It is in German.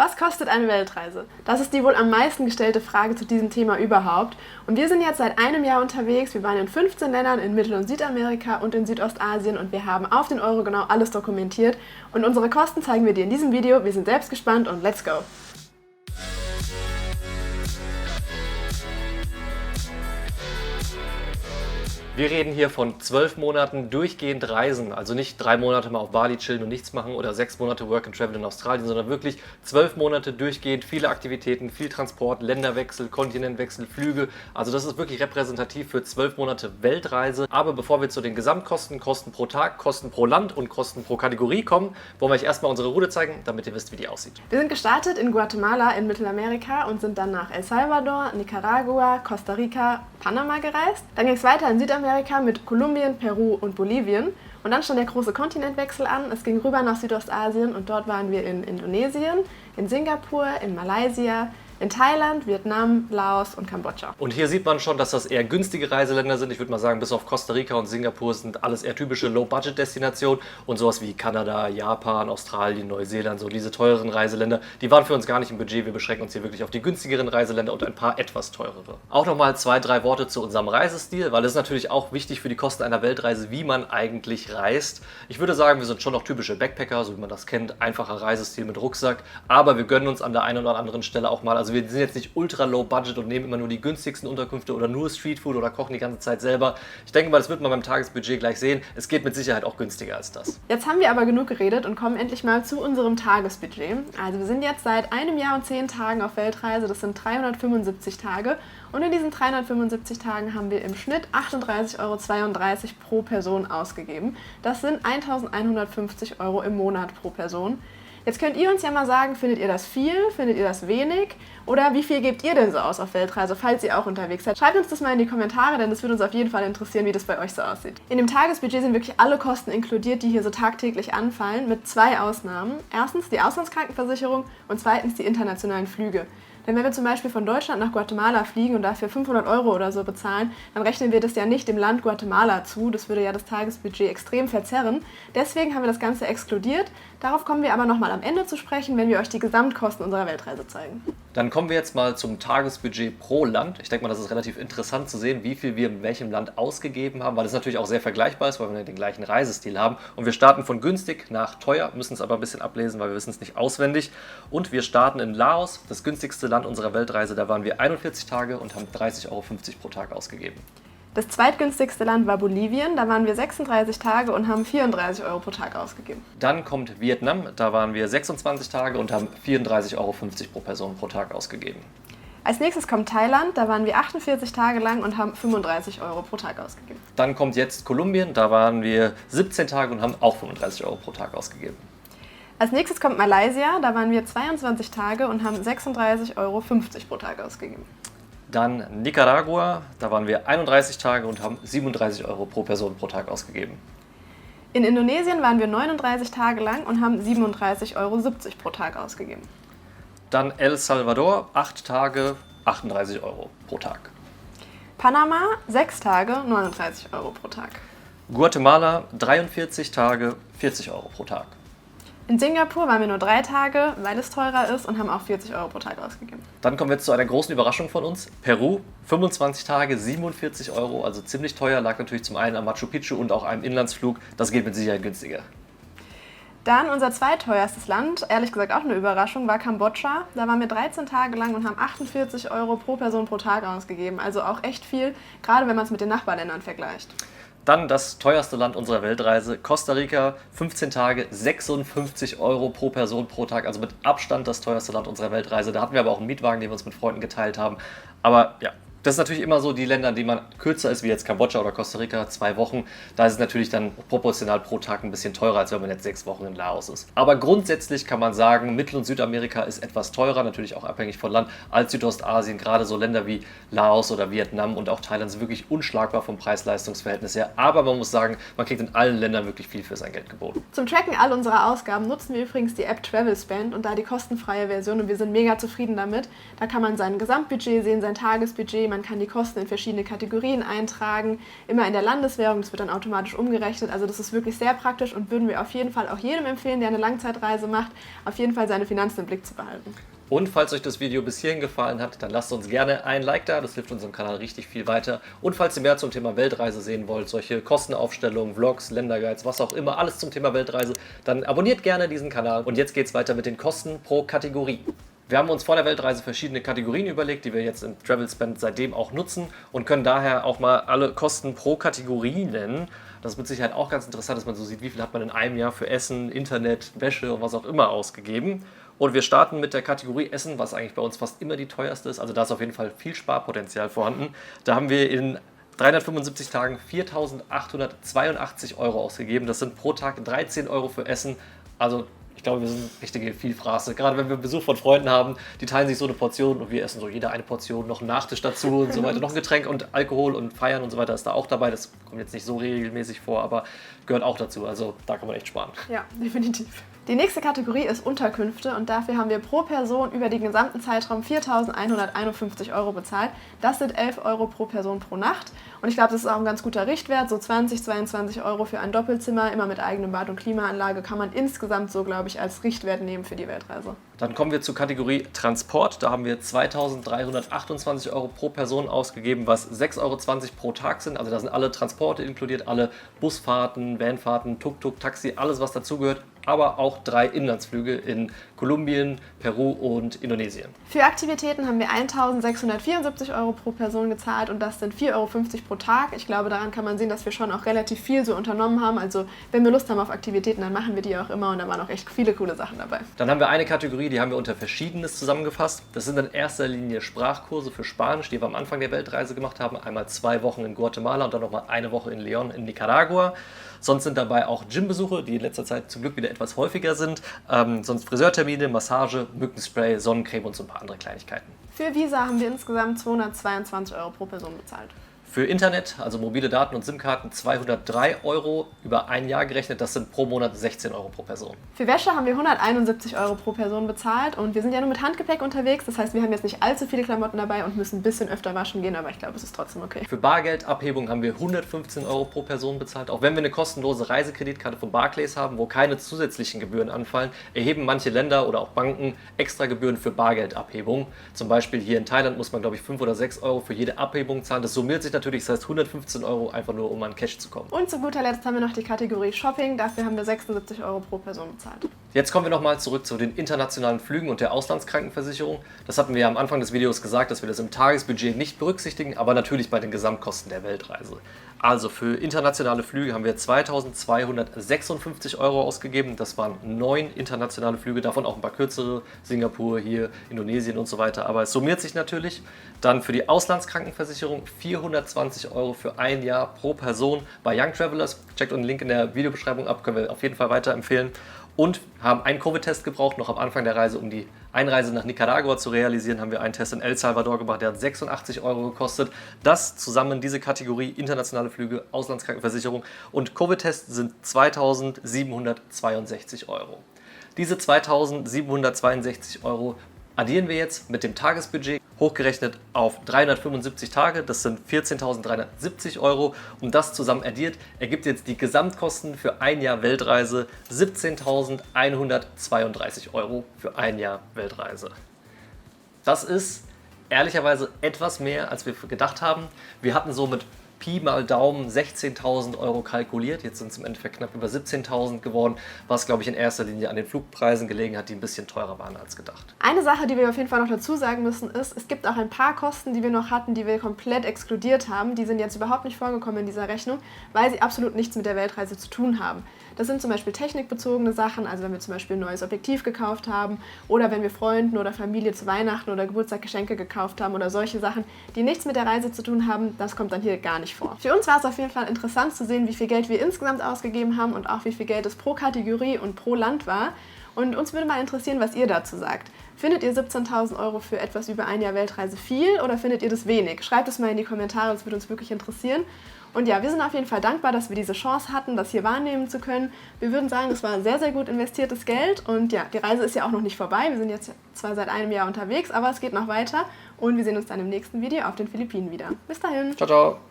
Was kostet eine Weltreise? Das ist die wohl am meisten gestellte Frage zu diesem Thema überhaupt. Und wir sind jetzt seit einem Jahr unterwegs. Wir waren in 15 Ländern in Mittel- und Südamerika und in Südostasien und wir haben auf den Euro genau alles dokumentiert. Und unsere Kosten zeigen wir dir in diesem Video. Wir sind selbst gespannt und let's go! Wir reden hier von 12 Monaten durchgehend reisen, also nicht 3 Monate mal auf Bali chillen und nichts machen oder 6 Monate Work and Travel in Australien, sondern wirklich 12 Monate durchgehend, viele Aktivitäten, viel Transport, Länderwechsel, Kontinentwechsel, Flüge. Also das ist wirklich repräsentativ für 12 Monate Weltreise. Aber bevor wir zu den Gesamtkosten, Kosten pro Tag, Kosten pro Land und Kosten pro Kategorie kommen, wollen wir euch erstmal unsere Route zeigen, damit ihr wisst, wie die aussieht. Wir sind gestartet in Guatemala in Mittelamerika und sind dann nach El Salvador, Nicaragua, Costa Rica, Panama gereist. Dann ging es weiter in Südamerika mit Kolumbien, Peru und Bolivien. Und dann stand der große Kontinentwechsel an. Es ging rüber nach Südostasien und dort waren wir in Indonesien, in Singapur, in Malaysia, in Thailand, Vietnam, Laos und Kambodscha. Und hier sieht man schon, dass das eher günstige Reiseländer sind. Ich würde mal sagen, bis auf Costa Rica und Singapur sind alles eher typische Low-Budget-Destinationen. Und sowas wie Kanada, Japan, Australien, Neuseeland, so diese teureren Reiseländer, die waren für uns gar nicht im Budget. Wir beschränken uns hier wirklich auf die günstigeren Reiseländer und ein paar etwas teurere. Auch nochmal 2, 3 Worte zu unserem Reisestil, weil es ist natürlich auch wichtig für die Kosten einer Weltreise, wie man eigentlich reist. Ich würde sagen, wir sind schon noch typische Backpacker, so wie man das kennt. Einfacher Reisestil mit Rucksack. Aber wir gönnen uns an der einen oder anderen Stelle auch mal, also wir sind jetzt nicht ultra low budget und nehmen immer nur die günstigsten Unterkünfte oder nur Streetfood oder kochen die ganze Zeit selber. Ich denke mal, das wird man beim Tagesbudget gleich sehen. Es geht mit Sicherheit auch günstiger als das. Jetzt haben wir aber genug geredet und kommen endlich mal zu unserem Tagesbudget. Also wir sind jetzt seit einem Jahr und 10 Tagen auf Weltreise, das sind 375 Tage. Und in diesen 375 Tagen haben wir im Schnitt 38,32 € pro Person ausgegeben. Das sind 1.150 € im Monat pro Person. Jetzt könnt ihr uns ja mal sagen, findet ihr das viel, findet ihr das wenig oder wie viel gebt ihr denn so aus auf Weltreise, falls ihr auch unterwegs seid? Schreibt uns das mal in die Kommentare, denn das würde uns auf jeden Fall interessieren, wie das bei euch so aussieht. In dem Tagesbudget sind wirklich alle Kosten inkludiert, die hier so tagtäglich anfallen, mit 2 Ausnahmen. Erstens die Auslandskrankenversicherung und zweitens die internationalen Flüge. Denn wenn wir zum Beispiel von Deutschland nach Guatemala fliegen und dafür 500 € oder so bezahlen, dann rechnen wir das ja nicht dem Land Guatemala zu. Das würde ja das Tagesbudget extrem verzerren. Deswegen haben wir das Ganze exkludiert. Darauf kommen wir aber nochmal am Ende zu sprechen, wenn wir euch die Gesamtkosten unserer Weltreise zeigen. Dann kommen wir jetzt mal zum Tagesbudget pro Land. Ich denke mal, das ist relativ interessant zu sehen, wie viel wir in welchem Land ausgegeben haben, weil es natürlich auch sehr vergleichbar ist, weil wir den gleichen Reisestil haben. Und wir starten von günstig nach teuer, müssen es aber ein bisschen ablesen, weil wir wissen es nicht auswendig. Und wir starten in Laos, das günstigste Land unserer Weltreise. Da waren wir 41 Tage und haben 30,50 € pro Tag ausgegeben. Das zweitgünstigste Land war Bolivien, da waren wir 36 Tage und haben 34 € pro Tag ausgegeben. Dann kommt Vietnam, da waren wir 26 Tage und haben 34,50 € pro Person pro Tag ausgegeben. Als nächstes kommt Thailand, da waren wir 48 Tage lang und haben 35 € pro Tag ausgegeben. Dann kommt jetzt Kolumbien, da waren wir 17 Tage und haben auch 35 € pro Tag ausgegeben. Als nächstes kommt Malaysia, da waren wir 22 Tage und haben 36,50 € pro Tag ausgegeben. Dann Nicaragua, da waren wir 31 Tage und haben 37 € pro Person pro Tag ausgegeben. In Indonesien waren wir 39 Tage lang und haben 37,70 € pro Tag ausgegeben. Dann El Salvador, 8 Tage, 38 € pro Tag. Panama, 6 Tage, 39 € pro Tag. Guatemala, 43 Tage, 40 € pro Tag. In Singapur waren wir nur 3 Tage, weil es teurer ist und haben auch 40 € pro Tag ausgegeben. Dann kommen wir jetzt zu einer großen Überraschung von uns. Peru, 25 Tage, 47 €, also ziemlich teuer, lag natürlich zum einen am Machu Picchu und auch einem Inlandsflug. Das geht mit Sicherheit günstiger. Dann unser zweiteuerstes Land, ehrlich gesagt auch eine Überraschung, war Kambodscha. Da waren wir 13 Tage lang und haben 48 € pro Person pro Tag ausgegeben. Also auch echt viel, gerade wenn man es mit den Nachbarländern vergleicht. Dann das teuerste Land unserer Weltreise, Costa Rica, 15 Tage, 56 € pro Person pro Tag, also mit Abstand das teuerste Land unserer Weltreise. Da hatten wir aber auch einen Mietwagen, den wir uns mit Freunden geteilt haben. Aber ja, das ist natürlich immer so, die Länder, in denen man kürzer ist, wie jetzt Kambodscha oder Costa Rica, 2 Wochen, da ist es natürlich dann proportional pro Tag ein bisschen teurer, als wenn man jetzt 6 Wochen in Laos ist. Aber grundsätzlich kann man sagen, Mittel- und Südamerika ist etwas teurer, natürlich auch abhängig von Land, als Südostasien. Gerade so Länder wie Laos oder Vietnam und auch Thailand sind wirklich unschlagbar vom Preis-Leistungs-Verhältnis her. Aber man muss sagen, man kriegt in allen Ländern wirklich viel für sein Geld geboten. Zum Tracken all unserer Ausgaben nutzen wir übrigens die App TravelSpend und da die kostenfreie Version und wir sind mega zufrieden damit. Da kann man sein Gesamtbudget sehen, sein Tagesbudget, man kann die Kosten in verschiedene Kategorien eintragen, immer in der Landeswährung, das wird dann automatisch umgerechnet. Also das ist wirklich sehr praktisch und würden wir auf jeden Fall auch jedem empfehlen, der eine Langzeitreise macht, auf jeden Fall seine Finanzen im Blick zu behalten. Und falls euch das Video bis hierhin gefallen hat, dann lasst uns gerne ein Like da, das hilft unserem Kanal richtig viel weiter. Und falls ihr mehr zum Thema Weltreise sehen wollt, solche Kostenaufstellungen, Vlogs, Länderguides, was auch immer, alles zum Thema Weltreise, dann abonniert gerne diesen Kanal. Und jetzt geht's weiter mit den Kosten pro Kategorie. Wir haben uns vor der Weltreise verschiedene Kategorien überlegt, die wir jetzt im Travel Spend seitdem auch nutzen und können daher auch mal alle Kosten pro Kategorie nennen. Das ist mit Sicherheit auch ganz interessant, dass man so sieht, wie viel hat man in einem Jahr für Essen, Internet, Wäsche und was auch immer ausgegeben. Und wir starten mit der Kategorie Essen, was eigentlich bei uns fast immer die teuerste ist. Also da ist auf jeden Fall viel Sparpotenzial vorhanden. Da haben wir in 375 Tagen 4.882 Euro ausgegeben. Das sind pro Tag 13 Euro für Essen. Also ich glaube, wir sind richtige Vielfraße. Gerade wenn wir Besuch von Freunden haben, die teilen sich so eine Portion und wir essen so jeder eine Portion, noch einen Nachtisch dazu und so weiter. Noch ein Getränk und Alkohol und Feiern und so weiter ist da auch dabei. Das kommt jetzt nicht so regelmäßig vor, aber gehört auch dazu. Also da kann man echt sparen. Ja, definitiv. Die nächste Kategorie ist Unterkünfte und dafür haben wir pro Person über den gesamten Zeitraum 4.151 Euro bezahlt. Das sind 11 Euro pro Person pro Nacht und ich glaube, das ist auch ein ganz guter Richtwert. So 20, 22 Euro für ein Doppelzimmer, immer mit eigenem Bad und Klimaanlage, kann man insgesamt so, glaube ich, als Richtwert nehmen für die Weltreise. Dann kommen wir zur Kategorie Transport. Da haben wir 2.328 Euro pro Person ausgegeben, was 6,20 Euro pro Tag sind. Also da sind alle Transporte inkludiert, alle Busfahrten, Vanfahrten, Tuk-Tuk, Taxi, alles was dazugehört. Aber auch 3 Inlandsflüge in Kolumbien, Peru und Indonesien. Für Aktivitäten haben wir 1.674 Euro pro Person gezahlt und das sind 4,50 Euro pro Tag. Ich glaube, daran kann man sehen, dass wir schon auch relativ viel so unternommen haben. Also wenn wir Lust haben auf Aktivitäten, dann machen wir die auch immer und da waren auch echt viele coole Sachen dabei. Dann haben wir eine Kategorie, die haben wir unter Verschiedenes zusammengefasst. Das sind in erster Linie Sprachkurse für Spanisch, die wir am Anfang der Weltreise gemacht haben. Einmal 2 Wochen in Guatemala und dann nochmal eine Woche in León in Nicaragua. Sonst sind dabei auch Gymbesuche, die in letzter Zeit zum Glück wieder etwas häufiger sind. Sonst Friseurtermine, Massage, Mückenspray, Sonnencreme und so ein paar andere Kleinigkeiten. Für Visa haben wir insgesamt 222 Euro pro Person bezahlt. Für Internet, also mobile Daten und SIM-Karten, 203 Euro über ein Jahr gerechnet. Das sind pro Monat 16 Euro pro Person. Für Wäsche haben wir 171 Euro pro Person bezahlt und wir sind ja nur mit Handgepäck unterwegs. Das heißt, wir haben jetzt nicht allzu viele Klamotten dabei und müssen ein bisschen öfter waschen gehen, aber ich glaube, es ist trotzdem okay. Für Bargeldabhebung haben wir 115 Euro pro Person bezahlt. Auch wenn wir eine kostenlose Reisekreditkarte von Barclays haben, wo keine zusätzlichen Gebühren anfallen, erheben manche Länder oder auch Banken extra Gebühren für Bargeldabhebung. Zum Beispiel hier in Thailand muss man, glaube ich, 5 oder 6 Euro für jede Abhebung zahlen. Das summiert sich natürlich, das heißt 115 Euro einfach nur, um an Cash zu kommen. Und zu guter Letzt haben wir noch die Kategorie Shopping. Dafür haben wir 76 Euro pro Person bezahlt. Jetzt kommen wir nochmal zurück zu den internationalen Flügen und der Auslandskrankenversicherung. Das hatten wir ja am Anfang des Videos gesagt, dass wir das im Tagesbudget nicht berücksichtigen, aber natürlich bei den Gesamtkosten der Weltreise. Also für internationale Flüge haben wir 2.256 Euro ausgegeben. Das waren 9 internationale Flüge, davon auch ein paar kürzere, Singapur, hier, Indonesien und so weiter. Aber es summiert sich natürlich. Dann für die Auslandskrankenversicherung 420 Euro für ein Jahr pro Person bei Young Travelers. Checkt den Link in der Videobeschreibung ab, können wir auf jeden Fall weiterempfehlen. Und haben einen Covid-Test gebraucht, noch am Anfang der Reise, um die Einreise nach Nicaragua zu realisieren, haben wir einen Test in El Salvador gemacht, der hat 86 Euro gekostet. Das zusammen, diese Kategorie internationale Flüge, Auslandskrankenversicherung und Covid-Test sind 2.762 Euro. Diese 2.762 Euro addieren wir jetzt mit dem Tagesbudget, hochgerechnet auf 375 Tage, das sind 14.370 Euro und das zusammen addiert ergibt jetzt die Gesamtkosten für ein Jahr Weltreise 17.132 Euro für ein Jahr Weltreise. Das ist ehrlicherweise etwas mehr, als wir gedacht haben. Wir hatten so mit Pi mal Daumen 16.000 Euro kalkuliert. Jetzt sind es im Endeffekt knapp über 17.000 geworden, was, glaube ich, in erster Linie an den Flugpreisen gelegen hat, die ein bisschen teurer waren als gedacht. Eine Sache, die wir auf jeden Fall noch dazu sagen müssen, ist, es gibt auch ein paar Kosten, die wir noch hatten, die wir komplett exkludiert haben. Die sind jetzt überhaupt nicht vorgekommen in dieser Rechnung, weil sie absolut nichts mit der Weltreise zu tun haben. Das sind zum Beispiel technikbezogene Sachen, also wenn wir zum Beispiel ein neues Objektiv gekauft haben oder wenn wir Freunden oder Familie zu Weihnachten oder Geburtstag Geschenke gekauft haben oder solche Sachen, die nichts mit der Reise zu tun haben, das kommt dann hier gar nicht vor. Für uns war es auf jeden Fall interessant zu sehen, wie viel Geld wir insgesamt ausgegeben haben und auch wie viel Geld es pro Kategorie und pro Land war. Und uns würde mal interessieren, was ihr dazu sagt. Findet ihr 17.000 Euro für etwas über ein Jahr Weltreise viel oder findet ihr das wenig? Schreibt es mal in die Kommentare, das würde uns wirklich interessieren. Und ja, wir sind auf jeden Fall dankbar, dass wir diese Chance hatten, das hier wahrnehmen zu können. Wir würden sagen, es war sehr, sehr gut investiertes Geld. Und ja, die Reise ist ja auch noch nicht vorbei. Wir sind jetzt zwar seit einem Jahr unterwegs, aber es geht noch weiter. Und wir sehen uns dann im nächsten Video auf den Philippinen wieder. Bis dahin. Ciao, ciao.